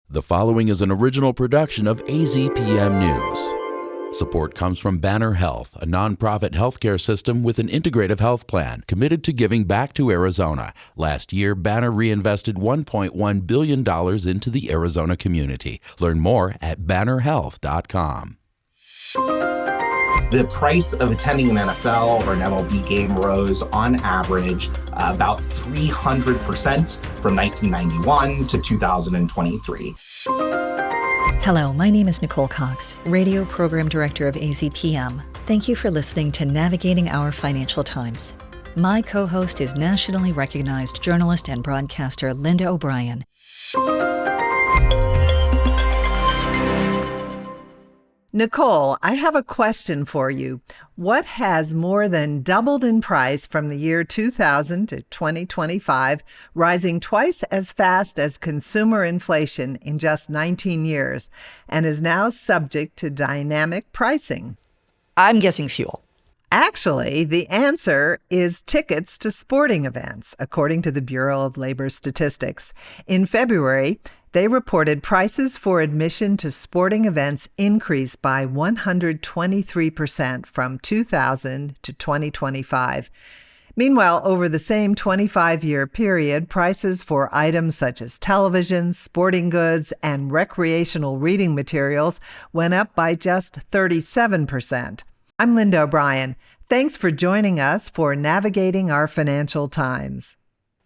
The following is an original production of AZPM News. Support comes from Banner Health, a nonprofit healthcare system with an integrative health plan committed to giving back to Arizona. Last year, Banner reinvested $1.1 billion into the Arizona community. Learn more at bannerhealth.com. The price of attending an NFL or an MLB game rose on average about 300% from 1991 to 2023. Hello, my name is Nicole Cox, Radio Program Director of AZPM. Thank you for listening to Navigating Our Financial Times. My co-host is nationally recognized journalist and broadcaster Linda O'Brien. Nicole, I have a question for you. What has more than doubled in price from the year 2000 to 2025, rising twice as fast as consumer inflation in just 19 years, and is now subject to dynamic pricing? I'm guessing fuel. Actually, the answer is tickets to sporting events, according to the Bureau of Labor Statistics. In February, they reported prices for admission to sporting events increased by 123% from 2000 to 2025. Meanwhile, over the same 25-year period, prices for items such as television, sporting goods, and recreational reading materials went up by just 37%. I'm Linda O'Brien. Thanks for joining us for Navigating Our Financial Times.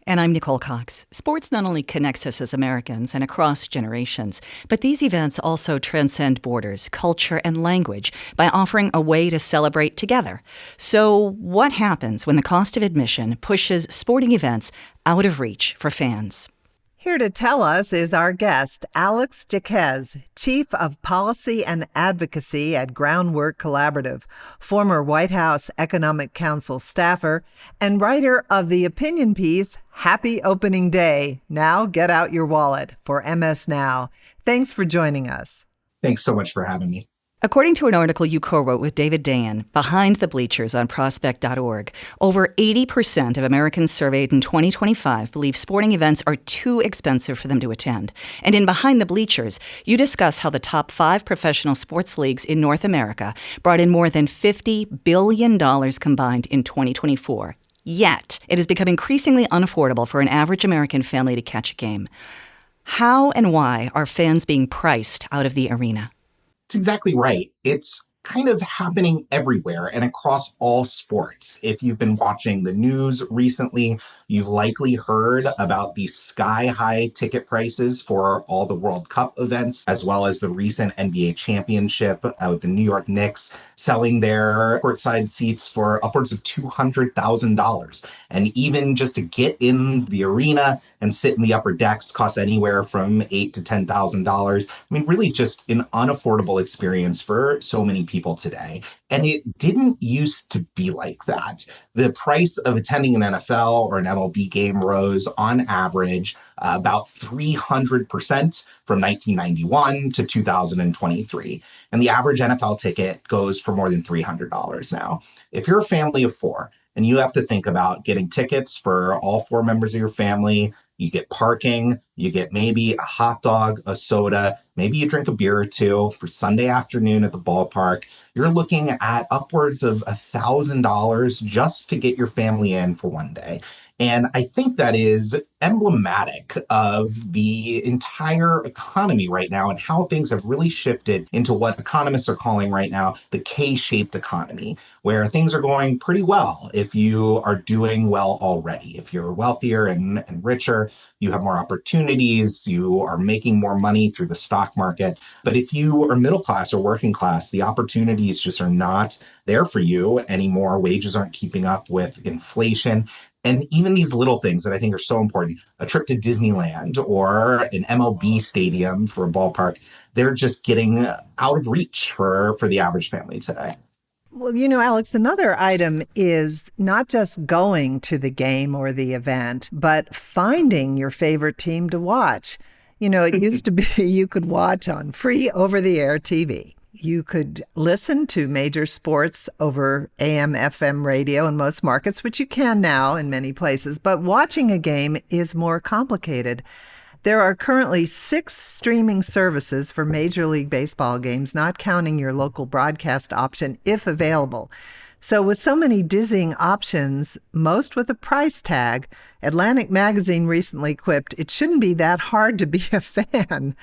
And I'm Nicole Cox. Sports not only connects us as Americans and across generations, but these events also transcend borders, culture, and language by offering a way to celebrate together. So what happens when the cost of admission pushes sporting events out of reach for fans? Here to tell us is our guest, Alex Jacquez, Chief of Policy and Advocacy at Groundwork Collaborative, former White House Economic Council staffer, and writer of the opinion piece, Happy Opening Day, Now Get Out Your Wallet, for MS Now. Thanks for joining us. Thanks so much for having me. According to an article you co-wrote with David Dayan, Behind the Bleachers on Prospect.org, over 80% of Americans surveyed in 2025 believe sporting events are too expensive for them to attend. And in Behind the Bleachers, you discuss how the top 5 professional sports leagues in North America brought in more than $50 billion combined in 2024. Yet, it has become increasingly unaffordable for an average American family to catch a game. How and why are fans being priced out of the arena? It's exactly right. It's kind of happening everywhere and across all sports. If you've been watching the news recently, you've likely heard about the sky-high ticket prices for all the World Cup events, as well as the recent NBA championship with the New York Knicks selling their courtside seats for upwards of $200,000. And even just to get in the arena and sit in the upper decks costs anywhere from $8,000 to $10,000. I mean, really just an unaffordable experience for so many people today. And it didn't used to be like that. The price of attending an NFL or an MLB game rose on average about 300% from 1991 to 2023. And the average NFL ticket goes for more than $300 now. If you're a family of 4 and you have to think about getting tickets for all 4 members of your family, you get parking, you get maybe a hot dog, a soda, maybe you drink a beer or 2 for Sunday afternoon at the ballpark. You're looking at upwards of $1,000 just to get your family in for one day. And I think that is emblematic of the entire economy right now and how things have really shifted into what economists are calling right now the K-shaped economy, where things are going pretty well if you are doing well already. If you're wealthier and richer, you have more opportunities, you are making more money through the stock market. But if you are middle class or working class, the opportunities just are not there for you anymore. Wages aren't keeping up with inflation. And even these little things that I think are so important, a trip to Disneyland or an MLB stadium for a ballpark, they're just getting out of reach for the average family today. Well, you know, Alex, another item is not just going to the game or the event, but finding your favorite team to watch. You know, it used to be you could watch on free over-the-air TV. You could listen to major sports over AM, FM radio in most markets, which you can now in many places. But watching a game is more complicated. There are currently 6 streaming services for Major League Baseball games, not counting your local broadcast option if available. So with so many dizzying options, most with a price tag, Atlantic Magazine recently quipped, "It shouldn't be that hard to be a fan."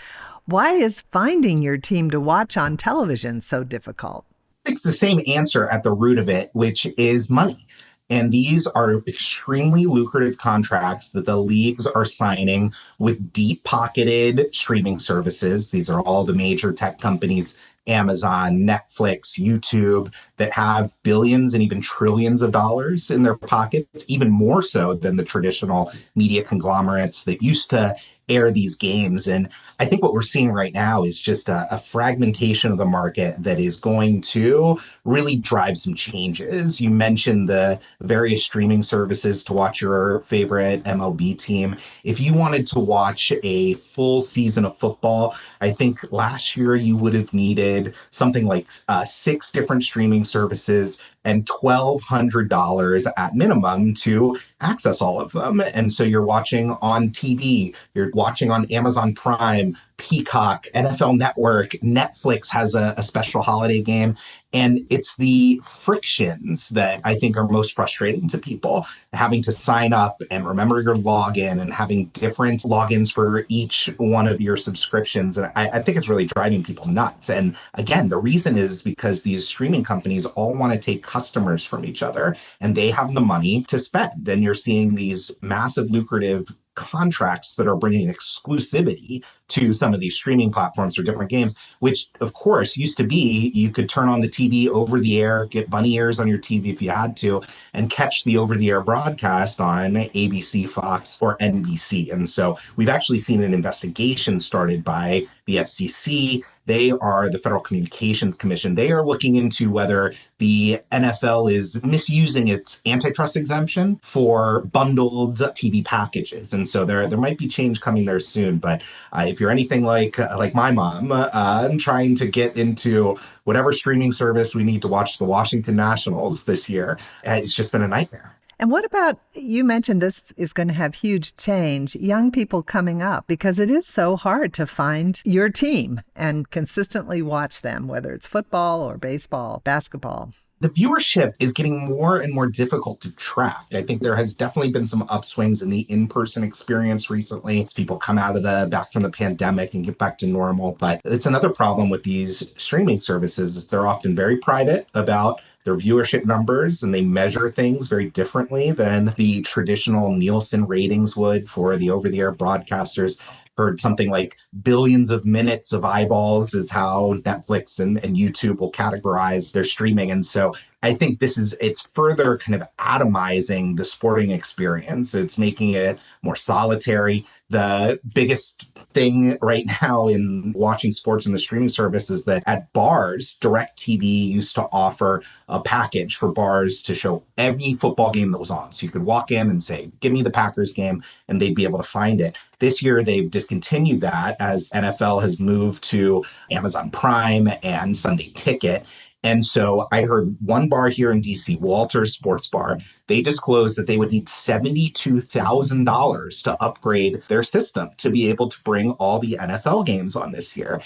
Why is finding your team to watch on television so difficult? It's the same answer at the root of it, which is money. And these are extremely lucrative contracts that the leagues are signing with deep pocketed streaming services. These are all the major tech companies, Amazon, Netflix, YouTube, that have billions and even trillions of dollars in their pockets, even more so than the traditional media conglomerates that used to air these games. And I think what we're seeing right now is just a fragmentation of the market that is going to really drive some changes. You mentioned the various streaming services to watch your favorite MLB team. If you wanted to watch a full season of football, I think last year you would have needed something like 6 different streaming services and $1,200 at minimum to access all of them. And so you're watching on TV, you're watching on Amazon Prime, Peacock, NFL Network, Netflix has a special holiday game. And it's the frictions that I think are most frustrating to people, having to sign up and remember your login and having different logins for each one of your subscriptions. And I think it's really driving people nuts. And again, the reason is because these streaming companies all want to take customers from each other and they have the money to spend. And you're seeing these massive lucrative contracts that are bringing exclusivity to some of these streaming platforms for different games, which of course used to be you could turn on the TV over the air, get bunny ears on your TV if you had to, and catch the over the air broadcast on ABC, Fox, or NBC. And so we've actually seen an investigation started by the FCC. They are the Federal Communications Commission. They are looking into whether the NFL is misusing its antitrust exemption for bundled TV packages. And so there might be change coming there soon. But if you're anything like my mom, I'm trying to get into whatever streaming service we need to watch the Washington Nationals this year. It's just been a nightmare. And what about, you mentioned this is going to have huge change, young people coming up, because it is so hard to find your team and consistently watch them, whether it's football or baseball, basketball. The viewership is getting more and more difficult to track. I think there has definitely been some upswings in the in-person experience recently as people come back from the pandemic and get back to normal. But it's another problem with these streaming services is they're often very private about their viewership numbers, and they measure things very differently than the traditional Nielsen ratings would for the over-the-air broadcasters. Heard something like billions of minutes of eyeballs is how Netflix and YouTube will categorize their streaming. And so I think it's further kind of atomizing the sporting experience. It's making it more solitary. The biggest thing right now in watching sports in the streaming service is that at bars, DirecTV used to offer a package for bars to show every football game that was on. So you could walk in and say, give me the Packers game, and they'd be able to find it. This year, they've discontinued that as NFL has moved to Amazon Prime and Sunday Ticket. And so I heard one bar here in DC, Walter's Sports Bar, they disclosed that they would need $72,000 to upgrade their system to be able to bring all the NFL games on this year.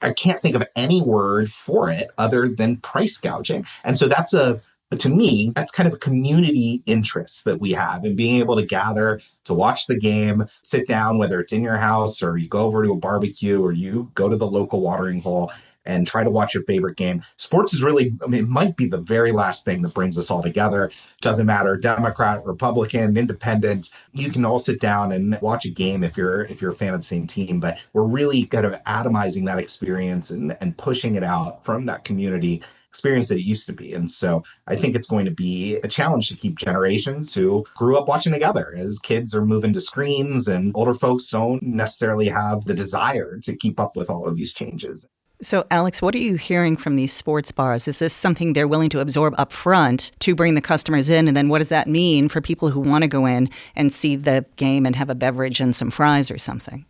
I can't think of any word for it other than price gouging. And so to me, that's kind of a community interest that we have in being able to gather to watch the game, sit down, whether it's in your house or you go over to a barbecue or you go to the local watering hole and try to watch your favorite game. Sports is really, it might be the very last thing that brings us all together. Doesn't matter, Democrat, Republican, Independent, you can all sit down and watch a game if you're a fan of the same team. But we're really kind of atomizing that experience and pushing it out from that community experience that it used to be. And so I think it's going to be a challenge to keep generations who grew up watching together as kids are moving to screens and older folks don't necessarily have the desire to keep up with all of these changes. So, Alex, what are you hearing from these sports bars? Is this something they're willing to absorb up front to bring the customers in? And then what does that mean for people who want to go in and see the game and have a beverage and some fries or something?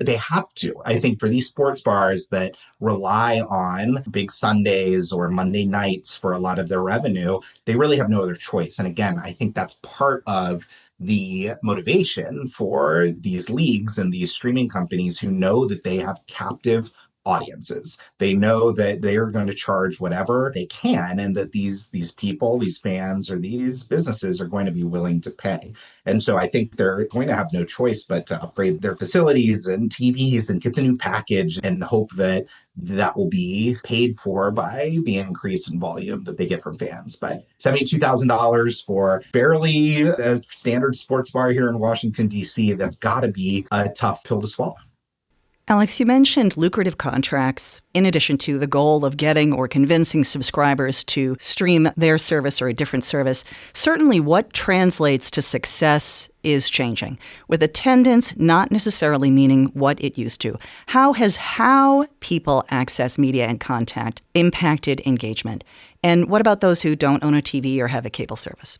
They have to. I think for these sports bars that rely on big Sundays or Monday nights for a lot of their revenue, they really have no other choice. And again, I think that's part of the motivation for these leagues and these streaming companies who know that they have captive audiences. They know that they are going to charge whatever they can, and that these people, these fans, or these businesses are going to be willing to pay. And so I think they're going to have no choice but to upgrade their facilities and TVs and get the new package and hope that that will be paid for by the increase in volume that they get from fans. But $72,000 for barely a standard sports bar here in Washington, D.C., that's got to be a tough pill to swallow. Alex, you mentioned lucrative contracts in addition to the goal of getting or convincing subscribers to stream their service or a different service. Certainly what translates to success is changing, with attendance not necessarily meaning what it used to. How has how people access media and content impacted engagement? And what about those who don't own a TV or have a cable service?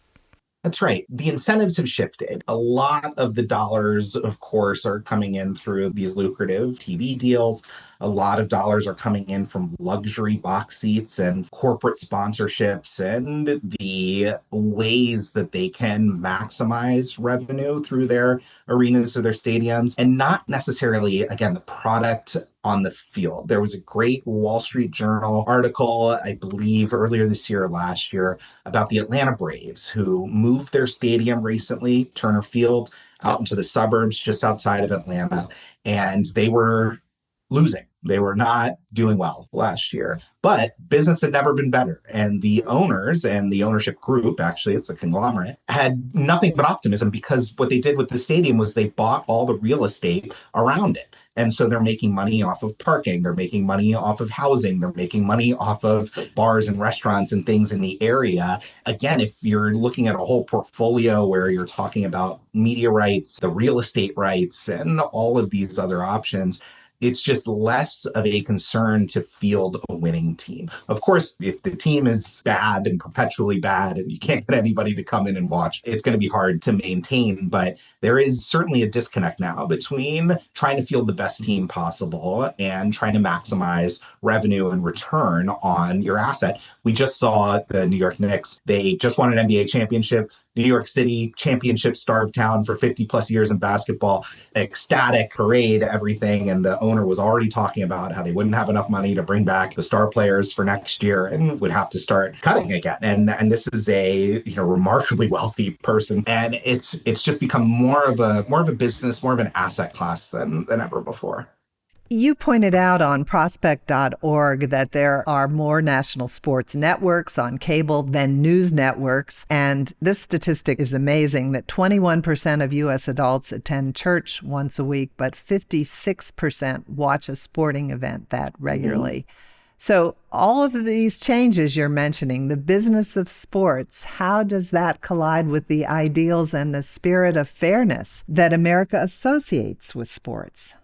That's right. The incentives have shifted. A lot of the dollars, of course, are coming in through these lucrative TV deals. A lot of dollars are coming in from luxury box seats and corporate sponsorships and the ways that they can maximize revenue through their arenas or their stadiums, and not necessarily, again, the product on the field. There was a great Wall Street Journal article, I believe earlier this year or last year, about the Atlanta Braves, who moved their stadium recently, Turner Field, out into the suburbs just outside of Atlanta, and they were losing. They were not doing well last year, but business had never been better. And the owners and the ownership group, actually, it's a conglomerate, had nothing but optimism, because what they did with the stadium was they bought all the real estate around it. And so they're making money off of parking. They're making money off of housing. They're making money off of bars and restaurants and things in the area. Again, if you're looking at a whole portfolio where you're talking about media rights, the real estate rights, and all of these other options, it's just less of a concern to field a winning team. Of course, if the team is bad and perpetually bad and you can't get anybody to come in and watch, it's going to be hard to maintain. But there is certainly a disconnect now between trying to field the best team possible and trying to maximize revenue and return on your asset. We just saw the New York Knicks. They just won an NBA championship. New York City, championship starved town for 50 plus years in basketball, ecstatic parade, everything. And the owner was already talking about how they wouldn't have enough money to bring back the star players for next year and would have to start cutting again. And this is a remarkably wealthy person. And it's just become more of a business, more of an asset class than ever before. You pointed out on prospect.org that there are more national sports networks on cable than news networks. And this statistic is amazing, that 21% of U.S. adults attend church once a week, but 56% watch a sporting event that regularly. Mm-hmm. So all of these changes you're mentioning, the business of sports, how does that collide with the ideals and the spirit of fairness that America associates with sports?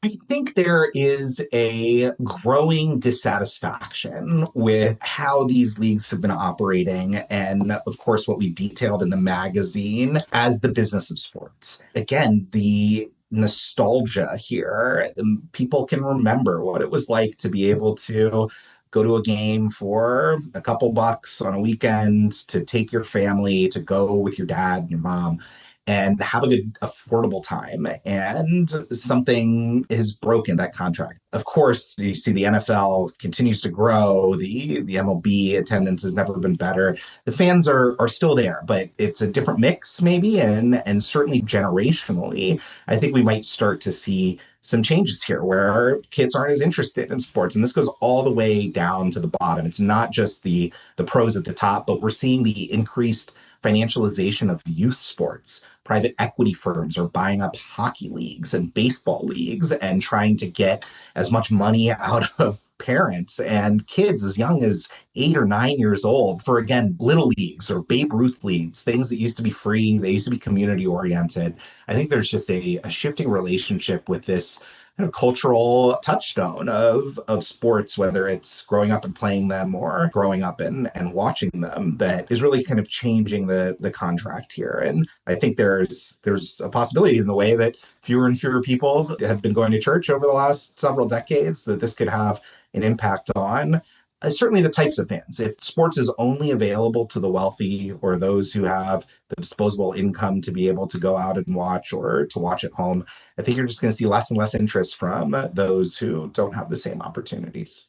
I think there is a growing dissatisfaction with how these leagues have been operating, and of course what we detailed in the magazine as the business of sports. Again, the nostalgia here, people can remember what it was like to be able to go to a game for a couple bucks on a weekend, to take your family, to go with your dad and your mom, and have a good, affordable time. And something has broken that contract. Of course, you see the NFL continues to grow. The MLB attendance has never been better. The fans are still there, but it's a different mix maybe. And certainly generationally, I think we might start to see some changes here where our kids aren't as interested in sports. And this goes all the way down to the bottom. It's not just the pros at the top, but we're seeing the increased financialization of youth sports. Private equity firms are buying up hockey leagues and baseball leagues and trying to get as much money out of parents and kids as young as 8 or 9 years old for, again, little leagues or Babe Ruth leagues, things that used to be free. They used to be community oriented. I think there's just a shifting relationship with this kind of cultural touchstone of sports, whether it's growing up and playing them or growing up and watching them, that is really kind of changing the contract here. And I think there's a possibility in the way that fewer and fewer people have been going to church over the last several decades that this could have an impact on certainly the types of fans. If sports is only available to the wealthy or those who have the disposable income to be able to go out and watch or to watch at home, I think you're just going to see less and less interest from those who don't have the same opportunities.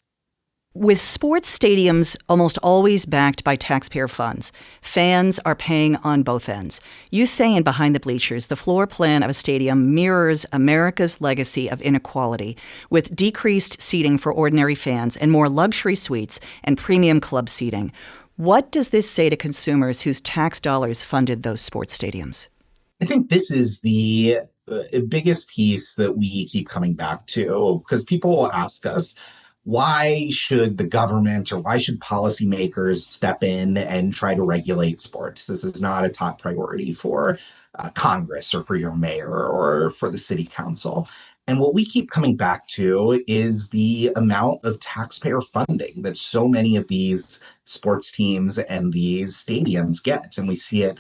With sports stadiums almost always backed by taxpayer funds, fans are paying on both ends. You say in Behind the Bleachers, the floor plan of a stadium mirrors America's legacy of inequality, with decreased seating for ordinary fans and more luxury suites and premium club seating. What does this say to consumers whose tax dollars funded those sports stadiums? I think this is the biggest piece that we keep coming back to because people will ask us, why should the government or why should policymakers step in and try to regulate sports? This is not a top priority for Congress or for your mayor or for the city council. And what we keep coming back to is the amount of taxpayer funding that so many of these sports teams and these stadiums get. And we see it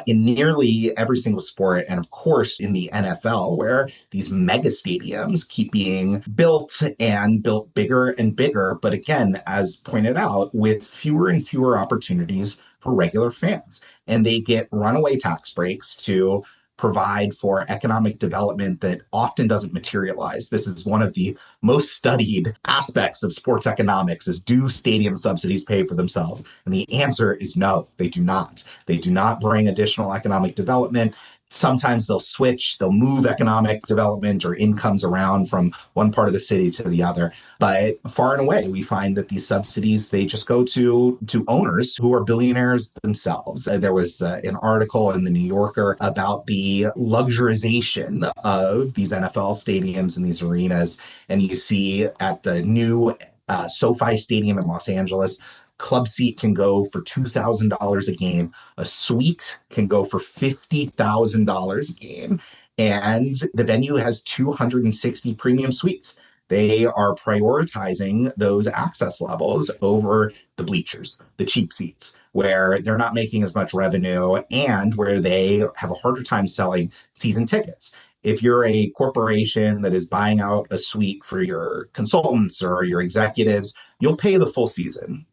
in nearly every single sport, and of course in the NFL, where these mega stadiums keep being built and built bigger and bigger. But again, as pointed out, with fewer and fewer opportunities for regular fans. And they get runaway tax breaks to provide for economic development that often doesn't materialize. This is one of the most studied aspects of sports economics is, do stadium subsidies pay for themselves? And the answer is no, they do not. They do not bring additional economic development. Sometimes they'll move economic development or incomes around from one part of the city to the other. But far and away, we find that these subsidies, they just go to owners who are billionaires themselves. There was an article in the New Yorker about the luxurization of these NFL stadiums and these arenas. And you see at the new SoFi Stadium in Los Angeles, club seat can go for $2,000 a game. A suite can go for $50,000 a game. And the venue has 260 premium suites. They are prioritizing those access levels over the bleachers, the cheap seats, where they're not making as much revenue and where they have a harder time selling season tickets. If you're a corporation that is buying out a suite for your consultants or your executives, you'll pay the full season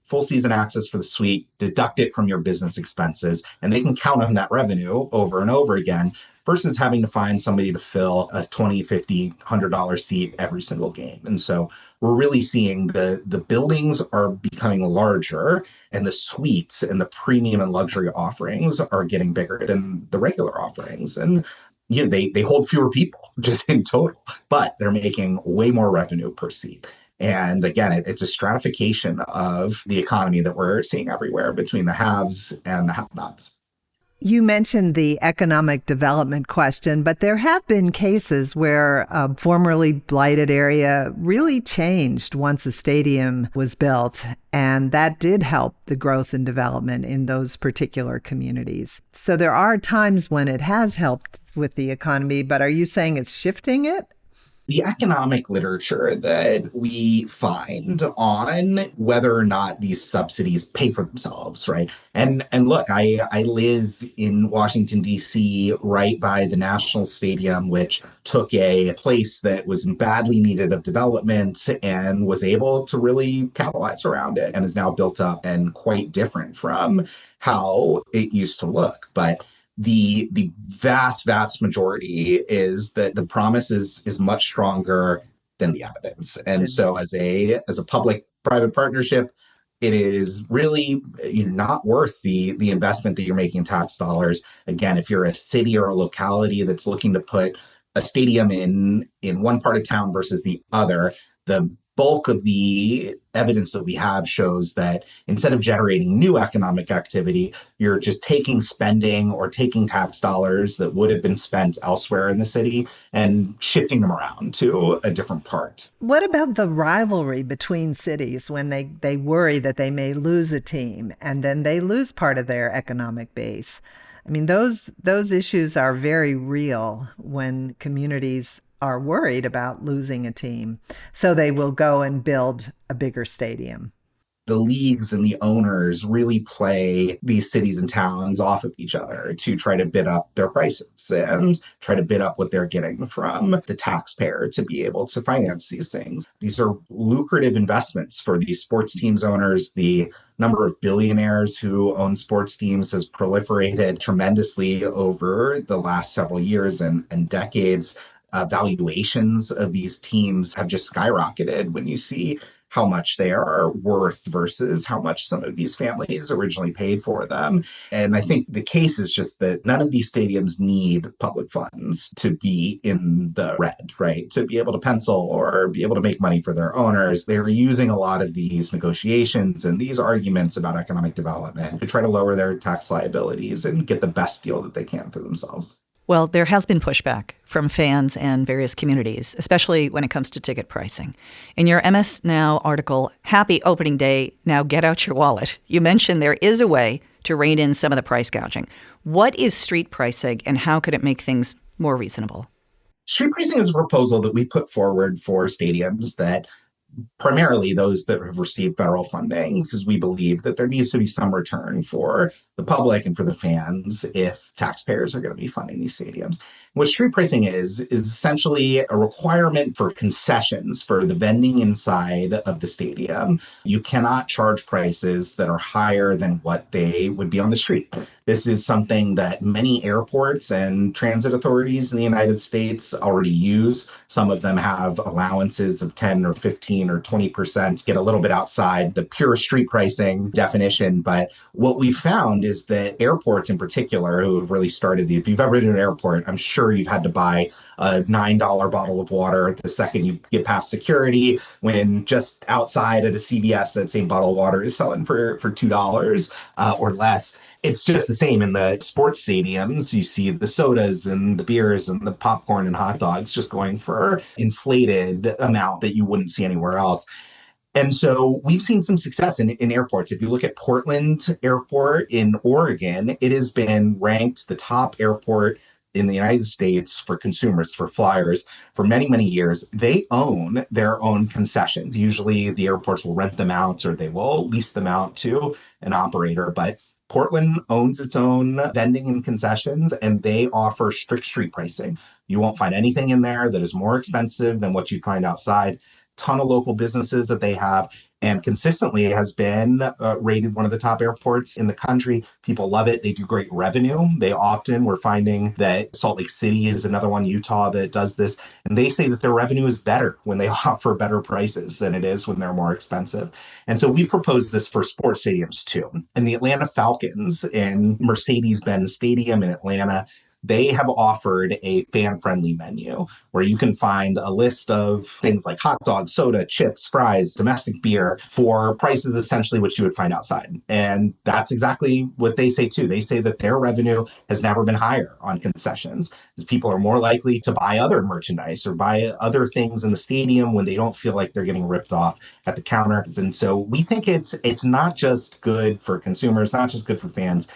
access for the suite, deduct it from your business expenses, and they can count on that revenue over and over again versus having to find somebody to fill a $20, $50, $100 seat every single game. And so we're really seeing the buildings are becoming larger and the suites and the premium and luxury offerings are getting bigger than the regular offerings. And they hold fewer people just in total, but they're making way more revenue per seat. And again, it's a stratification of the economy that we're seeing everywhere between the haves and the have-nots. You mentioned the economic development question, but there have been cases where a formerly blighted area really changed once a stadium was built, and that did help the growth and development in those particular communities. So there are times when it has helped with the economy, but are you saying it's shifting it? The economic literature that we find on whether or not these subsidies pay for themselves, right? And look, I live in Washington, D.C., right by the National Stadium, which took a place that was badly needed of development and was able to really capitalize around it and is now built up and quite different from how it used to look. But the vast majority is that the promise is much stronger than the evidence. And so as a public-private partnership, it is really not worth the investment that you're making in tax dollars. Again, if you're a city or a locality that's looking to put a stadium in one part of town versus the other, the bulk of the evidence that we have shows that instead of generating new economic activity, you're just taking spending or taking tax dollars that would have been spent elsewhere in the city and shifting them around to a different part. What about the rivalry between cities when they worry that they may lose a team and then they lose part of their economic base? I mean, those issues are very real when communities are worried about losing a team. So they will go and build a bigger stadium. The leagues and the owners really play these cities and towns off of each other to try to bid up their prices and try to bid up what they're getting from the taxpayer to be able to finance these things. These are lucrative investments for these sports teams owners. The number of billionaires who own sports teams has proliferated tremendously over the last several years and decades. Valuations of these teams have just skyrocketed when you see how much they are worth versus how much some of these families originally paid for them. And I think the case is just that none of these stadiums need public funds to be in the red, right? To be able to pencil or be able to make money for their owners. They're using a lot of these negotiations and these arguments about economic development to try to lower their tax liabilities and get the best deal that they can for themselves. Well, there has been pushback from fans and various communities, especially when it comes to ticket pricing. In your MS Now article, Happy Opening Day, Now Get Out Your Wallet, you mentioned there is a way to rein in some of the price gouging. What is street pricing and how could it make things more reasonable? Street pricing is a proposal that we put forward for stadiums that primarily those that have received federal funding, because we believe that there needs to be some return for the public and for the fans if taxpayers are going to be funding these stadiums. What street pricing is essentially a requirement for concessions for the vending inside of the stadium. You cannot charge prices that are higher than what they would be on the street. This is something that many airports and transit authorities in the United States already use. Some of them have allowances of 10 or 15 or 20%, get a little bit outside the pure street pricing definition. But what we found is that airports in particular, who have really started if you've ever been to an airport, I'm sure you've had to buy a $9 bottle of water the second you get past security, when just outside at a CVS, that same bottle of water is selling for $2 or less. It's just the same in the sports stadiums. You see the sodas and the beers and the popcorn and hot dogs just going for inflated amount that you wouldn't see anywhere else. And so we've seen some success in airports. If you look at Portland Airport in Oregon, it has been ranked the top airport in the United States for consumers, for flyers, for many, many years. They own their own concessions. Usually the airports will rent them out or they will lease them out to an operator. But Portland owns its own vending and concessions, and they offer strict street pricing. You won't find anything in there that is more expensive than what you find outside. Ton of local businesses that they have, and consistently has been rated one of the top airports in the country. People love it. They do great revenue. We're finding that Salt Lake City is another one, Utah, that does this. And they say that their revenue is better when they offer better prices than it is when they're more expensive. And so we proposed this for sports stadiums too. And the Atlanta Falcons in Mercedes-Benz Stadium in Atlanta, they have offered a fan-friendly menu where you can find a list of things like hot dogs, soda, chips, fries, domestic beer for prices essentially which you would find outside. And that's exactly what they say too. They say that their revenue has never been higher on concessions, as people are more likely to buy other merchandise or buy other things in the stadium when they don't feel like they're getting ripped off at the counter. And so we think it's not just good for consumers, not just good for fans.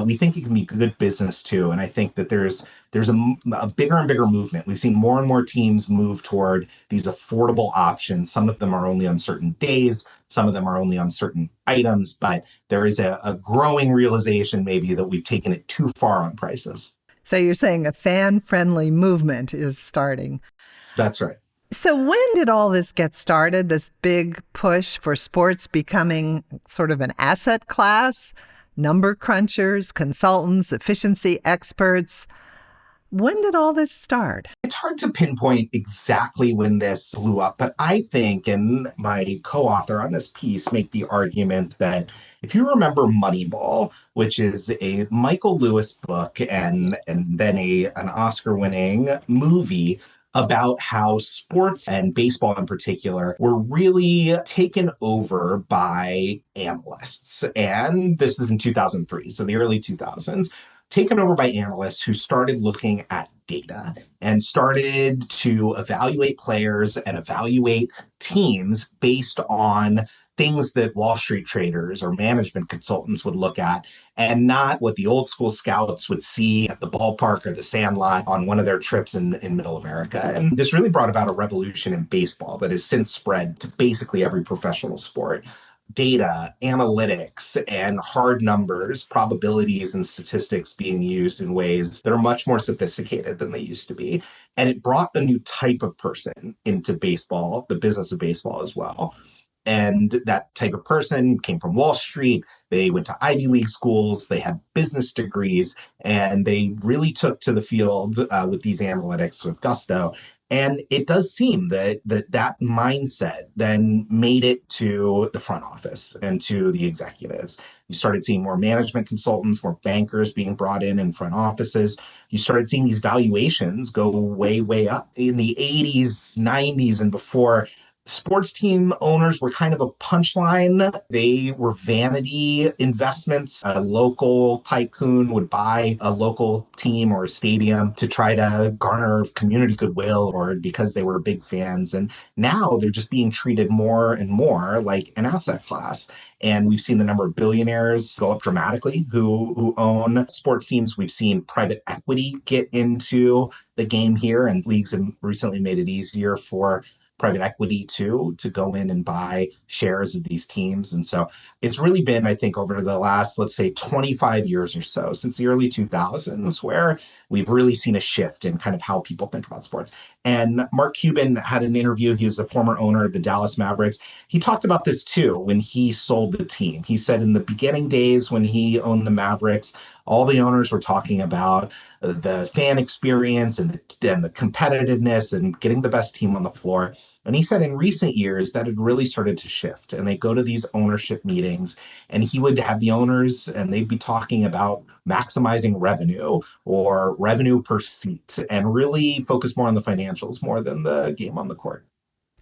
We think it can be good business too. And I think that there's a bigger and bigger movement. We've seen more and more teams move toward these affordable options. Some of them are only on certain days. Some of them are only on certain items. But there is a growing realization maybe that we've taken it too far on prices. So you're saying a fan-friendly movement is starting. That's right. So when did all this get started, this big push for sports becoming sort of an asset class? Number crunchers, consultants, efficiency experts. When did all this start? It's hard to pinpoint exactly when this blew up, but I think, and my co-author on this piece make the argument that if you remember Moneyball, which is a Michael Lewis book and then an Oscar-winning movie about how sports and baseball in particular were really taken over by analysts. And this is in 2003, so the early 2000s, taken over by analysts who started looking at data and started to evaluate players and evaluate teams based on things that Wall Street traders or management consultants would look at, and not what the old school scouts would see at the ballpark or the sandlot on one of their trips in middle America. And this really brought about a revolution in baseball that has since spread to basically every professional sport. Data, analytics, and hard numbers, probabilities, and statistics being used in ways that are much more sophisticated than they used to be. And it brought a new type of person into baseball, the business of baseball as well. And that type of person came from Wall Street. They went to Ivy League schools. They had business degrees, and they really took to the field with these analytics with gusto. And it does seem that mindset then made it to the front office and to the executives. You started seeing more management consultants, more bankers being brought in front offices. You started seeing these valuations go way, way up. In the 80s, 90s, and before, sports team owners were kind of a punchline. They were vanity investments. A local tycoon would buy a local team or a stadium to try to garner community goodwill or because they were big fans. And now they're just being treated more and more like an asset class. And we've seen the number of billionaires go up dramatically who own sports teams. We've seen private equity get into the game here, and leagues have recently made it easier for private equity to go in and buy shares of these teams. And so it's really been, I think, over the last, let's say, 25 years or so, since the early 2000s, where we've really seen a shift in kind of how people think about sports. And Mark Cuban had an interview. He was the former owner of the Dallas Mavericks. He talked about this too when he sold the team. He said in the beginning days when he owned the Mavericks, all the owners were talking about the fan experience and the competitiveness and getting the best team on the floor. And he said in recent years that had really started to shift. And they go to these ownership meetings, and he would have the owners and they'd be talking about maximizing revenue or revenue per seat and really focus more on the financials more than the game on the court.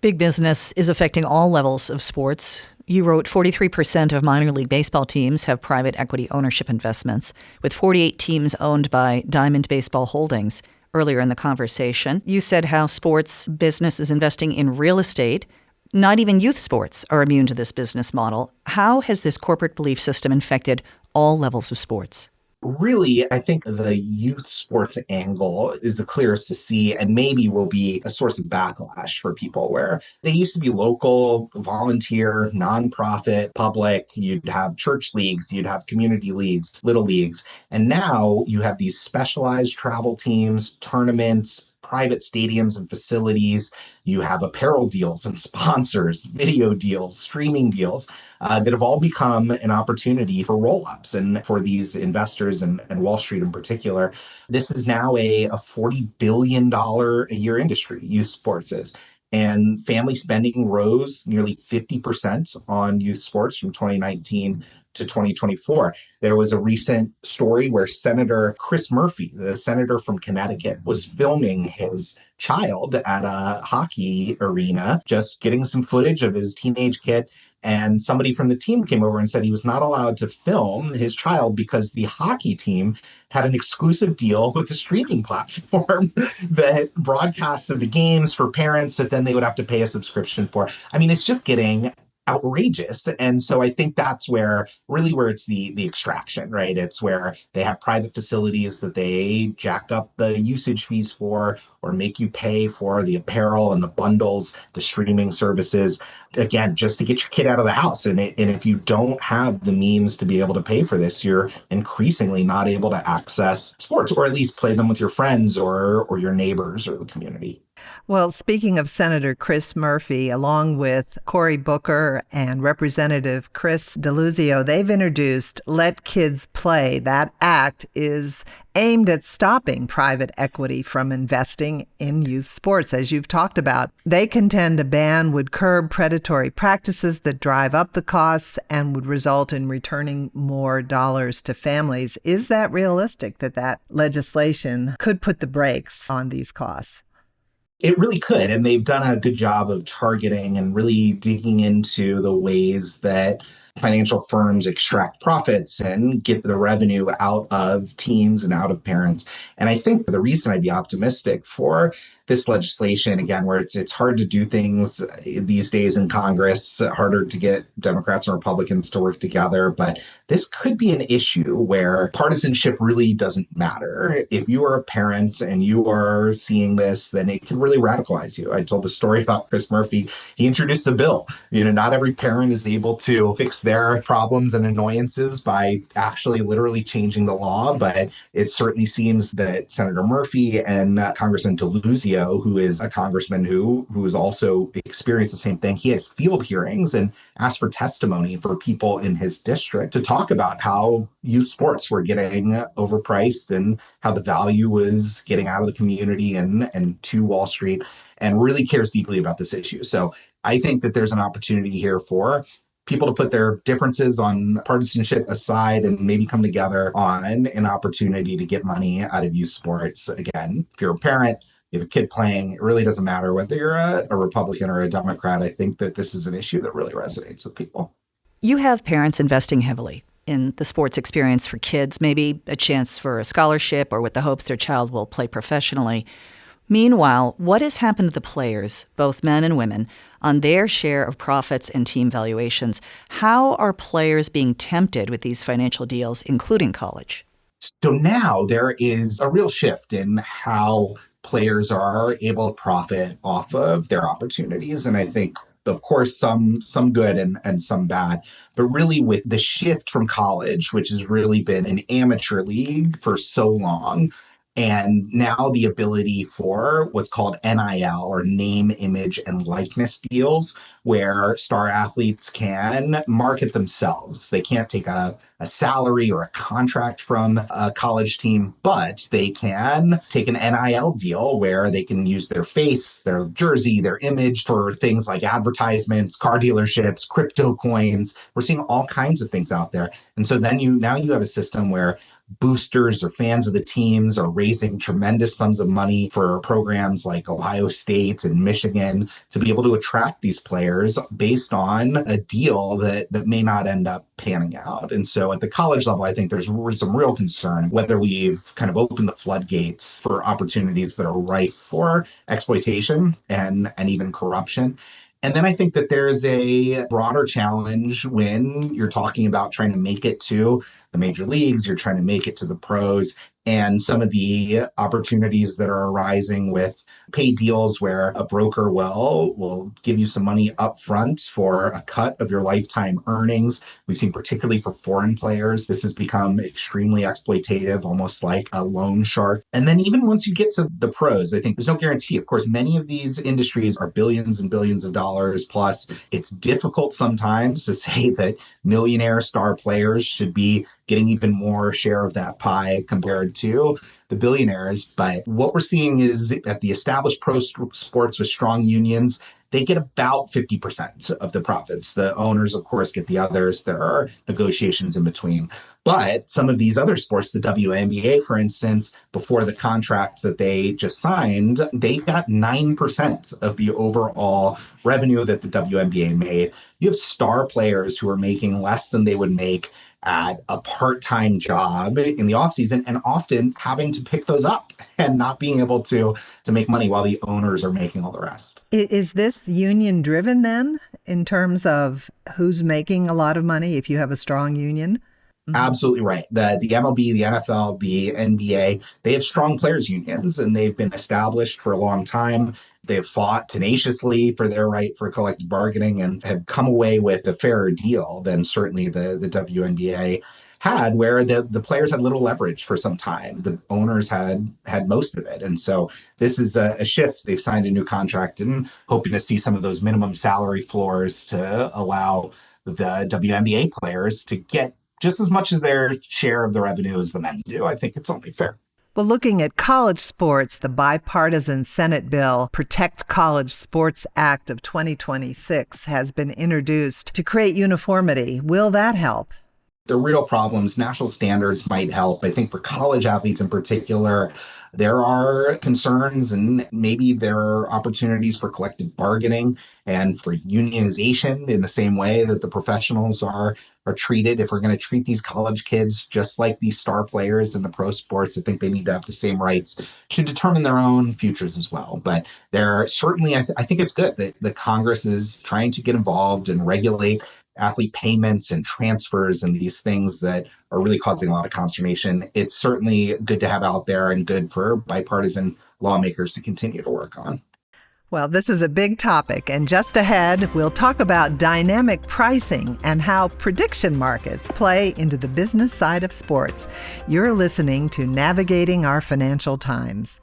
Big business is affecting all levels of sports. You wrote 43% of minor league baseball teams have private equity ownership investments, with 48 teams owned by Diamond Baseball Holdings. Earlier in the conversation, you said how sports business is investing in real estate. Not even youth sports are immune to this business model. How has this corporate belief system infected all levels of sports? Really, I think the youth sports angle is the clearest to see and maybe will be a source of backlash for people where they used to be local, volunteer, nonprofit, public. You'd have church leagues, you'd have community leagues, little leagues. And now you have these specialized travel teams, tournaments, private stadiums and facilities. You have apparel deals and sponsors, video deals, streaming deals that have all become an opportunity for roll-ups and for these investors and Wall Street in particular. This is now a $40 billion a year industry, youth sports is. And family spending rose nearly 50% on youth sports from 2019 to 2024. There was a recent story where Senator Chris Murphy, the senator from Connecticut, was filming his child at a hockey arena, just getting some footage of his teenage kid. And somebody from the team came over and said he was not allowed to film his child because the hockey team had an exclusive deal with the streaming platform that broadcasted the games for parents that then they would have to pay a subscription for. I mean, it's just getting outrageous. And so I think that's where it's the extraction, right? It's where they have private facilities that they jack up the usage fees for or make you pay for the apparel and the bundles, the streaming services, again, just to get your kid out of the house. And if you don't have the means to be able to pay for this, you're increasingly not able to access sports or at least play them with your friends or your neighbors or the community. Well, speaking of Senator Chris Murphy, along with Cory Booker and Representative Chris Deluzio, they've introduced Let Kids Play. That act is aimed at stopping private equity from investing in youth sports, as you've talked about. They contend a ban would curb predatory practices that drive up the costs and would result in returning more dollars to families. Is that realistic, that legislation could put the brakes on these costs? It really could. And they've done a good job of targeting and really digging into the ways that financial firms extract profits and get the revenue out of teams and out of parents. And I think the reason I'd be optimistic for this legislation, again, where it's hard to do things these days in Congress, harder to get Democrats and Republicans to work together, but this could be an issue where partisanship really doesn't matter. If you are a parent and you are seeing this, then it can really radicalize you. I told the story about Chris Murphy. He introduced a bill. Not every parent is able to fix their problems and annoyances by actually literally changing the law, but it certainly seems that Senator Murphy and Congressman DeLuzio, who is a congressman who has also experienced the same thing, he had field hearings and asked for testimony for people in his district to talk about how youth sports were getting overpriced and how the value was getting out of the community and to Wall Street, and really cares deeply about this issue. So I think that there's an opportunity here for people to put their differences on partisanship aside and maybe come together on an opportunity to get money out of youth sports. Again, if you're a parent, you have a kid playing, it really doesn't matter whether you're a Republican or a Democrat. I think that this is an issue that really resonates with people. You have parents investing heavily in the sports experience for kids, maybe a chance for a scholarship or with the hopes their child will play professionally. Meanwhile, what has happened to the players, both men and women, on their share of profits and team valuations? How are players being tempted with these financial deals, including college? So now there is a real shift in how players are able to profit off of their opportunities. And I think, of course, some good and some bad. But really with the shift from college, which has really been an amateur league for so long, and now the ability for what's called NIL, or name, image, and likeness deals, where star athletes can market themselves. They can't take a salary or a contract from a college team, but they can take an NIL deal where they can use their face, their jersey, their image for things like advertisements, car dealerships, crypto coins. We're seeing all kinds of things out there. And so then you have a system where boosters or fans of the teams are raising tremendous sums of money for programs like Ohio State and Michigan to be able to attract these players based on a deal that may not end up panning out. And so at the college level, I think there's some real concern whether we've kind of opened the floodgates for opportunities that are rife for exploitation and even corruption. And then I think that there's a broader challenge when you're talking about trying to make it to the major leagues, you're trying to make it to the pros, and some of the opportunities that are arising with pay deals where a broker will give you some money up front for a cut of your lifetime earnings. We've seen particularly for foreign players, this has become extremely exploitative, almost like a loan shark. And then even once you get to the pros, I think there's no guarantee. Of course, many of these industries are billions and billions of dollars plus. It's difficult sometimes to say that millionaire star players should be getting even more share of that pie compared to the billionaires. But what we're seeing is that the established pro sports with strong unions, they get about 50% of the profits. The owners, of course, get the others. There are negotiations in between. But some of these other sports, the WNBA, for instance, before the contract that they just signed, they got 9% of the overall revenue that the WNBA made. You have star players who are making less than they would make at a part-time job in the offseason, and often having to pick those up and not being able to make money while the owners are making all the rest. Is this union driven then in terms of who's making a lot of money if you have a strong union? Absolutely right. The MLB, the NFL, the NBA, they have strong players unions, and they've been established for a long time. They've fought tenaciously for their right for collective bargaining and have come away with a fairer deal than certainly the WNBA had, where the players had little leverage for some time. The owners had most of it. And so this is a shift. They've signed a new contract and hoping to see some of those minimum salary floors to allow the WNBA players to get just as much as their share of the revenue as the men do. I think it's only fair. Well, looking at college sports, the bipartisan Senate bill Protect College Sports Act of 2026 has been introduced to create uniformity. Will that help? The real problems, national standards might help. I think for college athletes in particular, there are concerns and maybe there are opportunities for collective bargaining and for unionization in the same way that the professionals are treated. If we're going to treat these college kids just like these star players in the pro sports, I think they need to have the same rights to determine their own futures as well. But there are certainly, I think it's good that the Congress is trying to get involved and regulate athlete payments and transfers and these things that are really causing a lot of consternation. It's certainly good to have out there and good for bipartisan lawmakers to continue to work on. Well, this is a big topic, and just ahead, we'll talk about dynamic pricing and how prediction markets play into the business side of sports. You're listening to Navigating Our Financial Times.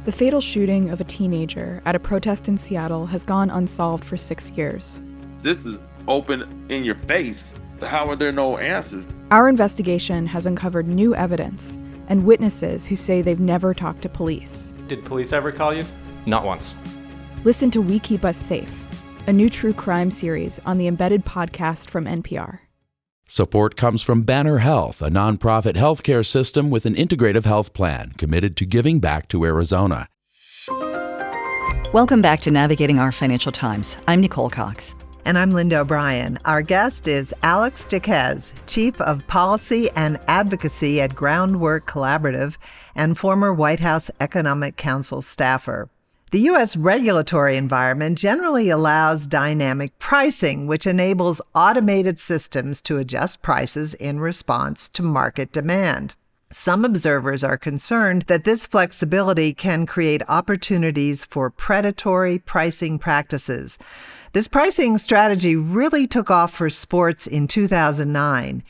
The fatal shooting of a teenager at a protest in Seattle has gone unsolved for 6 years. This is open in your face. How are there no answers? Our investigation has uncovered new evidence and witnesses who say they've never talked to police. Did police ever call you? Not once. Listen to We Keep Us Safe, a new true crime series on the Embedded podcast from NPR. Support comes from Banner Health, a nonprofit healthcare system with an integrative health plan committed to giving back to Arizona. Welcome back to Navigating Our Financial Times. I'm Nicole Cox. And I'm Linda O'Brien. Our guest is Alex Jacquez, Chief of Policy and Advocacy at Groundwork Collaborative and former White House Economic Council staffer. The U.S. regulatory environment generally allows dynamic pricing, which enables automated systems to adjust prices in response to market demand. Some observers are concerned that this flexibility can create opportunities for predatory pricing practices. This pricing strategy really took off for sports in 2009.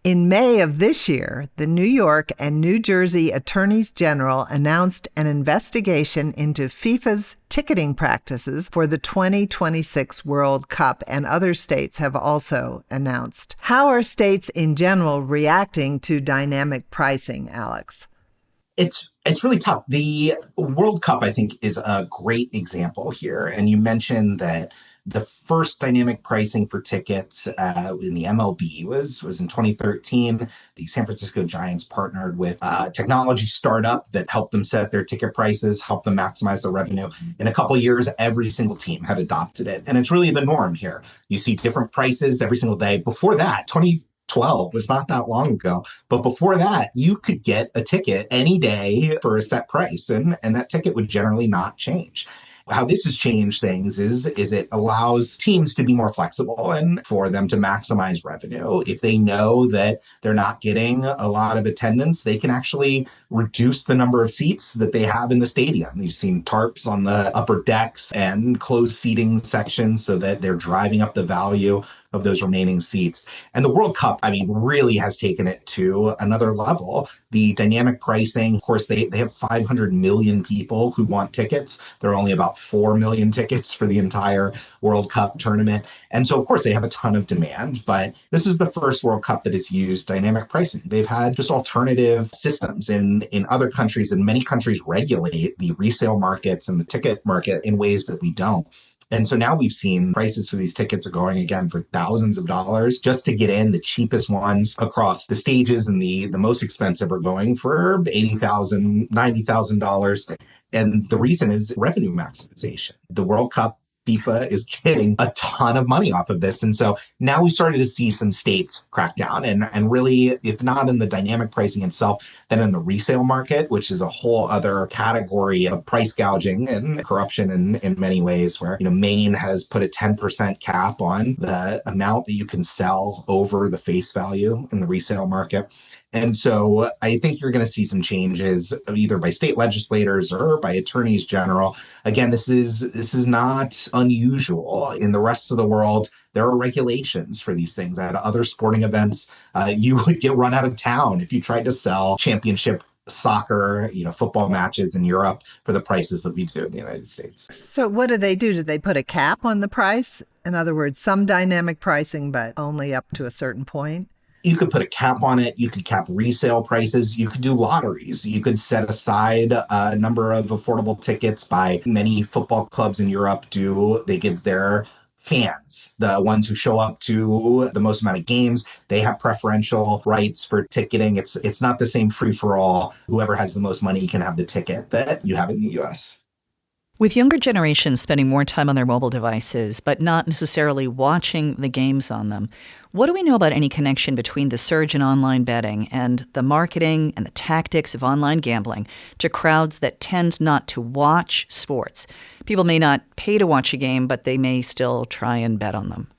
In May of this year, the New York and New Jersey Attorneys General announced an investigation into FIFA's ticketing practices for the 2026 World Cup, and other states have also announced. How are states in general reacting to dynamic pricing, Alex? It's really tough. The World Cup, I think, is a great example here. And you mentioned that the first dynamic pricing for tickets in the MLB was in 2013. The San Francisco Giants partnered with a technology startup that helped them set their ticket prices, helped them maximize their revenue. In a couple of years, every single team had adopted it. And it's really the norm here. You see different prices every single day. Before that, 2012 was not that long ago. But before that, you could get a ticket any day for a set price, and that ticket would generally not change. How this has changed things is it allows teams to be more flexible and for them to maximize revenue. If they know that they're not getting a lot of attendance, they can actually reduce the number of seats that they have in the stadium. You've seen tarps on the upper decks and closed seating sections so that they're driving up the value of those remaining seats. And the World Cup, really has taken it to another level. The dynamic pricing, of course, they have 500 million people who want tickets. There are only about 4 million tickets for the entire World Cup tournament. And so, of course, they have a ton of demand, but this is the first World Cup that has used dynamic pricing. They've had just alternative systems in other countries, and many countries regulate the resale markets and the ticket market in ways that we don't. And so now we've seen prices for these tickets are going again for thousands of dollars just to get in. The cheapest ones across the stages and the most expensive are going for $80,000, $90,000. And the reason is revenue maximization. The World Cup, FIFA is getting a ton of money off of this. And so now we started to see some states crack down and really, if not in the dynamic pricing itself, then in the resale market, which is a whole other category of price gouging and corruption in many ways, where, Maine has put a 10% cap on the amount that you can sell over the face value in the resale market. And so I think you're going to see some changes either by state legislators or by attorneys general. Again, this is not unusual. In the rest of the world, there are regulations for these things. At other sporting events, you would get run out of town if you tried to sell championship soccer, football matches in Europe for the prices that we do in the United States. So what do? Did they put a cap on the price? In other words, some dynamic pricing, but only up to a certain point? You could put a cap on it. You could cap resale prices. You could do lotteries. You could set aside a number of affordable tickets. By many football clubs in Europe they give their fans, the ones who show up to the most amount of games. They have preferential rights for ticketing. It's not the same free for all. Whoever has the most money can have the ticket that you have in the US. With younger generations spending more time on their mobile devices, but not necessarily watching the games on them, what do we know about any connection between the surge in online betting and the marketing and the tactics of online gambling to crowds that tend not to watch sports? People may not pay to watch a game, but they may still try and bet on them.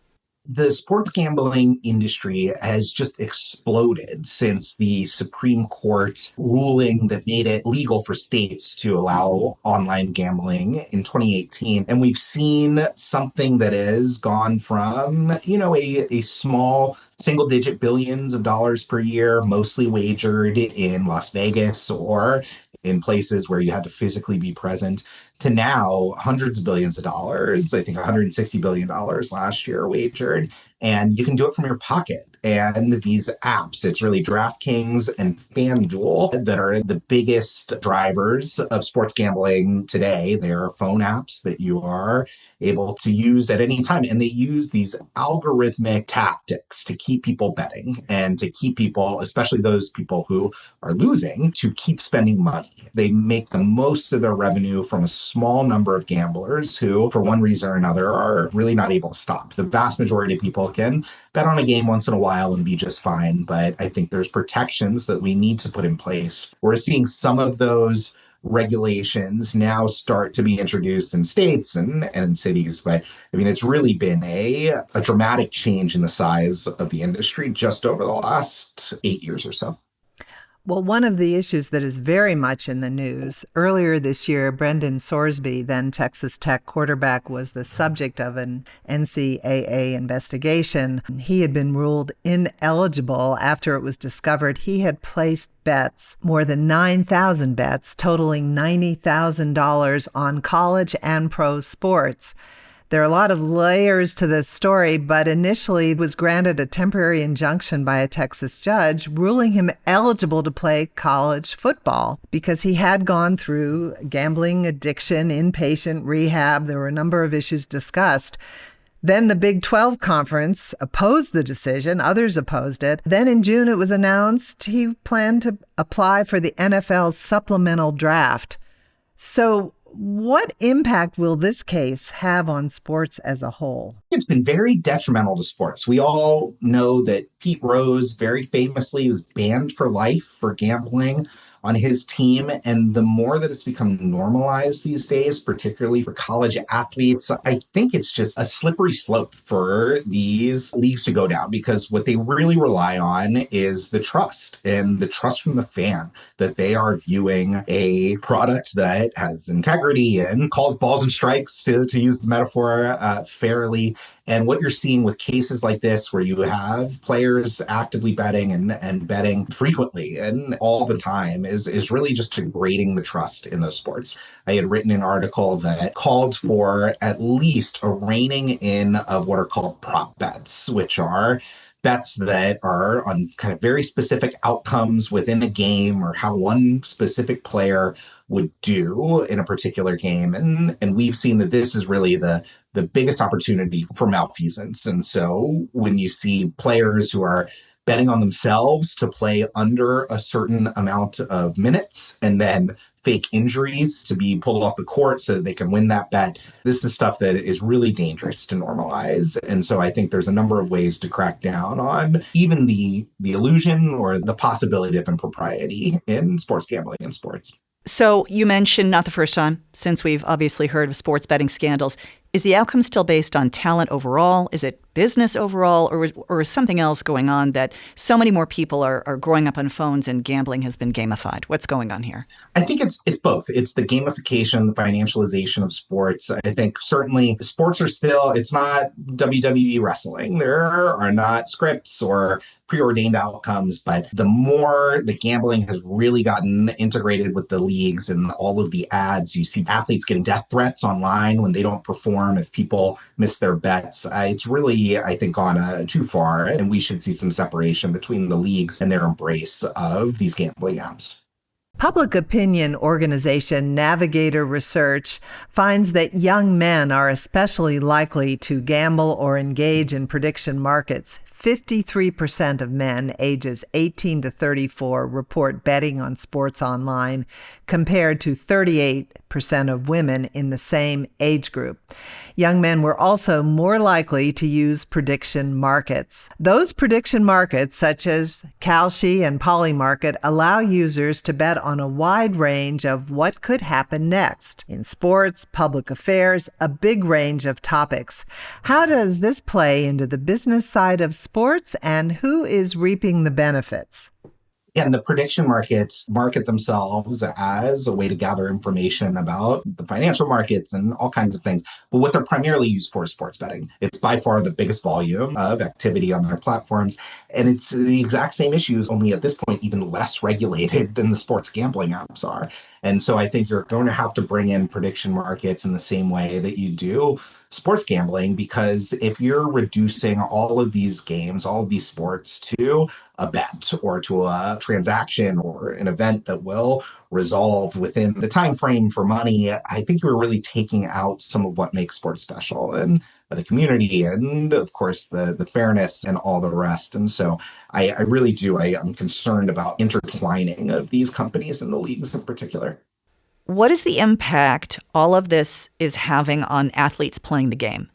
The sports gambling industry has just exploded since the Supreme Court ruling that made it legal for states to allow online gambling in 2018. And we've seen something that has gone from, a small single digit billions of dollars per year, mostly wagered in Las Vegas or in places where you had to physically be present, to now hundreds of billions of dollars. I think $160 billion last year wagered. And you can do it from your pocket. And these apps, it's really DraftKings and FanDuel that are the biggest drivers of sports gambling today. They're phone apps that you are able to use at any time. And they use these algorithmic tactics to keep people betting and to keep people, especially those people who are losing, to keep spending money. They make the most of their revenue from a small number of gamblers who, for one reason or another, are really not able to stop. The vast majority of people can bet on a game once in a while and be just fine. But I think there's protections that we need to put in place. We're seeing some of those regulations now start to be introduced in states and in cities. But I mean, it's really been a dramatic change in the size of the industry just over the last 8 years or so. Well, one of the issues that is very much in the news, earlier this year, Brendan Sorsby, then Texas Tech quarterback, was the subject of an NCAA investigation. He had been ruled ineligible after it was discovered he had placed bets, more than 9,000 bets, totaling $90,000 on college and pro sports. There are a lot of layers to this story, but initially was granted a temporary injunction by a Texas judge, ruling him eligible to play college football because he had gone through gambling addiction, inpatient rehab. There were a number of issues discussed. Then the Big 12 conference opposed the decision. Others opposed it. Then in June, it was announced he planned to apply for the NFL supplemental draft. So what impact will this case have on sports as a whole? It's been very detrimental to sports. We all know that Pete Rose very famously was banned for life for gambling on his team. And the more that it's become normalized these days, particularly for college athletes, I think it's just a slippery slope for these leagues to go down, because what they really rely on is the trust and the trust from the fan that they are viewing a product that has integrity and calls balls and strikes, to use the metaphor, fairly. And what you're seeing with cases like this, where you have players actively betting and betting frequently and all the time, is really just degrading the trust in those sports. I had written an article that called for at least a reining in of what are called prop bets, which are bets that are on kind of very specific outcomes within a game, or how one specific player would do in a particular game. And we've seen that this is really the biggest opportunity for malfeasance. And so when you see players who are betting on themselves to play under a certain amount of minutes and then fake injuries to be pulled off the court so that they can win that bet, this is stuff that is really dangerous to normalize. And so I think there's a number of ways to crack down on even the illusion or the possibility of impropriety in sports gambling and sports. So you mentioned not the first time, since we've obviously heard of sports betting scandals. Is the outcome still based on talent overall? Is it business overall? Or is something else going on that so many more people are growing up on phones and gambling has been gamified? What's going on here? I think it's both. It's the gamification, the financialization of sports. I think certainly sports are still, it's not WWE wrestling. There are not scripts or preordained outcomes, but the more the gambling has really gotten integrated with the leagues and all of the ads, you see athletes getting death threats online when they don't perform, if people miss their bets. It's really, I think, gone too far, and we should see some separation between the leagues and their embrace of these gambling apps. Public opinion organization Navigator Research finds that young men are especially likely to gamble or engage in prediction markets. 53% of men ages 18 to 34 report betting on sports online, compared to 38% of women in the same age group. Young men were also more likely to use prediction markets. Those prediction markets, such as Kalshi and Polymarket, allow users to bet on a wide range of what could happen next. In sports, public affairs, a big range of topics. How does this play into the business side of sports, and who is reaping the benefits? And the prediction markets market themselves as a way to gather information about the financial markets and all kinds of things. But what they're primarily used for is sports betting. It's by far the biggest volume of activity on their platforms. And it's the exact same issues, only at this point, even less regulated than the sports gambling apps are. And so I think you're going to have to bring in prediction markets in the same way that you do sports gambling, because if you're reducing all of these games, all of these sports to a bet or to a transaction or an event that will resolve within the time frame for money, I think you're really taking out some of what makes sports special and the community and, of course, the fairness and all the rest. And so I really do. I'm concerned about intertwining of these companies and the leagues in particular. What is the impact all of this is having on athletes playing the game?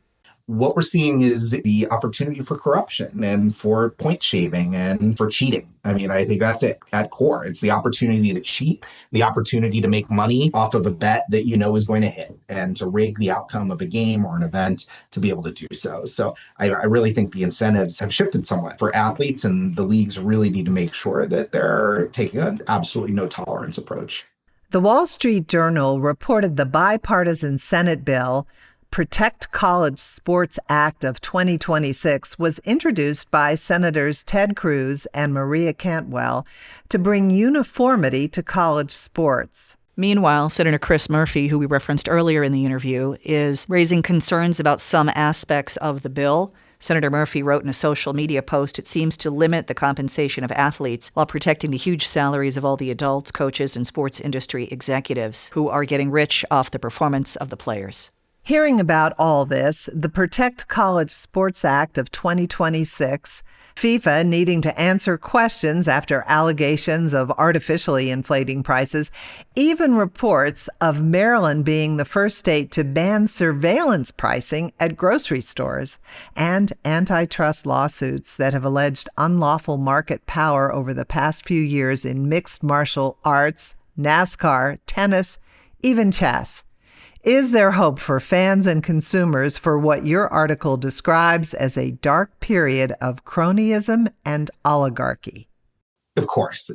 What we're seeing is the opportunity for corruption and for point shaving and for cheating. I mean, I think that's it at core. It's the opportunity to cheat, the opportunity to make money off of a bet that you know is going to hit, and to rig the outcome of a game or an event to be able to do so. So I really think the incentives have shifted somewhat for athletes, and the leagues really need to make sure that they're taking an absolutely no tolerance approach. The Wall Street Journal reported the bipartisan Senate bill, Protect College Sports Act of 2026, was introduced by Senators Ted Cruz and Maria Cantwell to bring uniformity to college sports. Meanwhile, Senator Chris Murphy, who we referenced earlier in the interview, is raising concerns about some aspects of the bill. Senator Murphy wrote in a social media post, it seems to limit the compensation of athletes while protecting the huge salaries of all the adults, coaches, and sports industry executives who are getting rich off the performance of the players. Hearing about all this, the Protect College Sports Act of 2026, FIFA needing to answer questions after allegations of artificially inflating prices, even reports of Maryland being the first state to ban surveillance pricing at grocery stores, and antitrust lawsuits that have alleged unlawful market power over the past few years in mixed martial arts, NASCAR, tennis, even chess. Is there hope for fans and consumers for what your article describes as a dark period of cronyism and oligarchy? Of course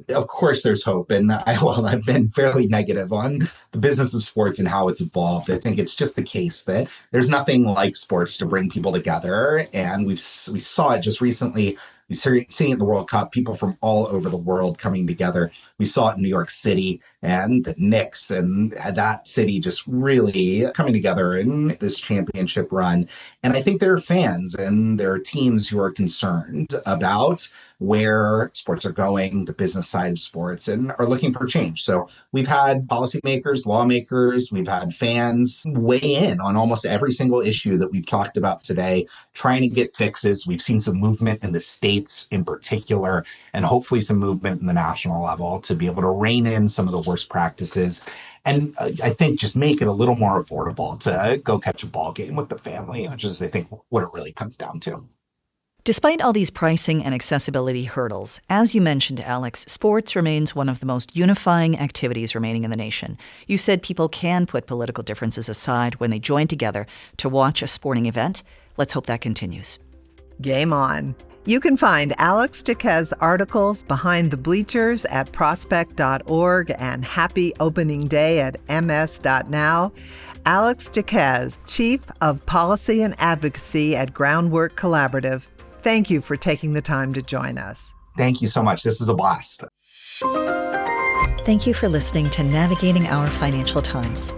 there's hope. And I've been fairly negative on the business of sports and how it's evolved. I think it's just the case that there's nothing like sports to bring people together. And we saw it just recently. We seeing it in the World Cup, people from all over the world coming together. We saw it in New York City and the Knicks, and that city just really coming together in this championship run. And I think there are fans and there are teams who are concerned about where sports are going, the business side of sports, and are looking for change. So we've had policymakers, lawmakers, we've had fans weigh in on almost every single issue that we've talked about today, trying to get fixes. We've seen some movement in the states in particular, and hopefully some movement in the national level to be able to rein in some of the worst practices. And I think just make it a little more affordable to go catch a ball game with the family, which is, I think, what it really comes down to. Despite all these pricing and accessibility hurdles, as you mentioned, Alex, sports remains one of the most unifying activities remaining in the nation. You said people can put political differences aside when they join together to watch a sporting event. Let's hope that continues. Game on. You can find Alex Jacquez articles behind the bleachers at prospect.org and Happy Opening Day at ms.now. Alex Jacquez, Chief of Policy and Advocacy at Groundwork Collaborative. Thank you for taking the time to join us. Thank you so much. This is a blast. Thank you for listening to Navigating Our Financial Times.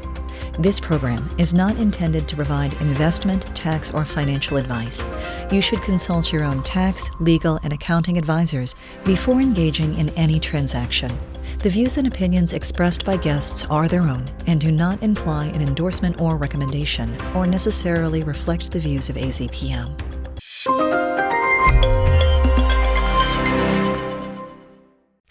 This program is not intended to provide investment, tax, or financial advice. You should consult your own tax, legal, and accounting advisors before engaging in any transaction. The views and opinions expressed by guests are their own and do not imply an endorsement or recommendation, or necessarily reflect the views of AZPM.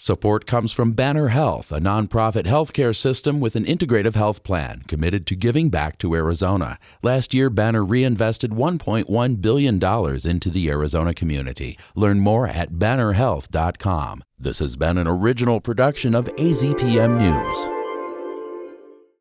Support comes from Banner Health, a nonprofit healthcare system with an integrative health plan committed to giving back to Arizona. Last year, Banner reinvested $1.1 billion into the Arizona community. Learn more at bannerhealth.com. This has been an original production of AZPM News.